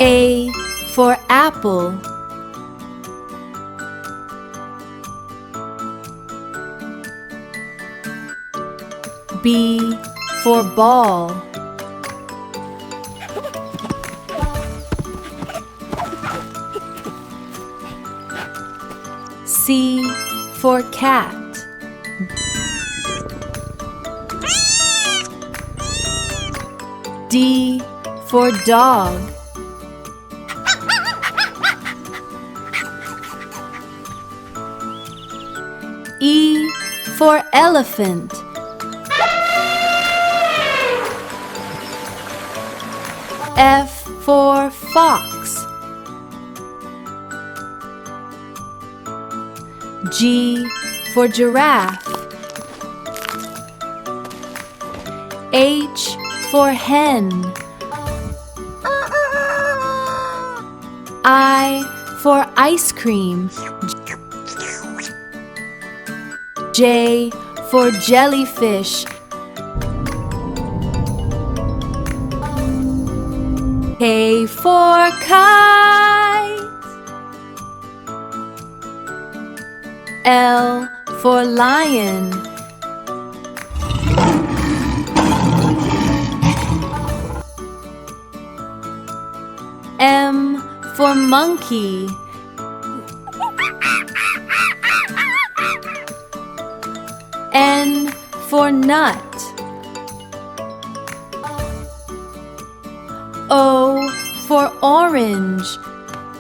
A for apple. B for ball. C for cat. D for dog. E for elephant. F for fox. G for giraffe. H for hen. I for ice cream. J for jellyfish. K for kite. L for lion. M for monkey. N for nut. O for orange.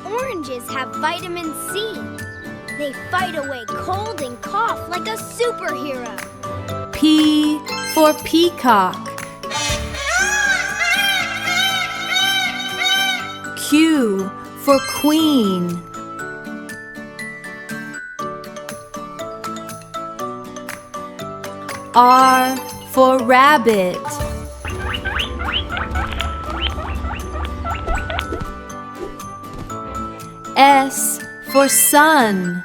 Oranges have vitamin C. They fight away cold and cough like a superhero. P for peacock. Q for queen. R for rabbit. S for sun.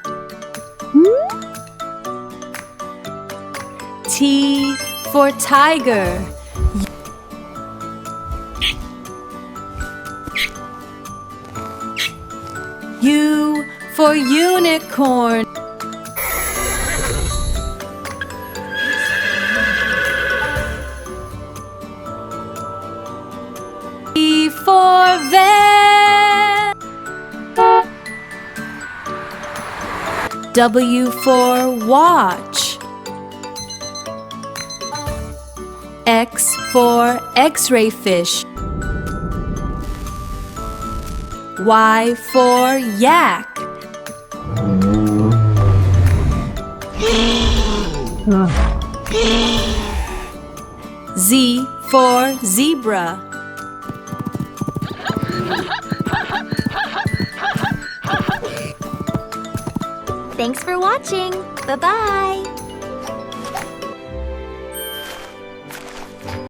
T for tiger. U for unicorn. V for van. W for watch. X for X-ray fish. Y for yak. Z for zebra. Thanks for watching. Bye-bye.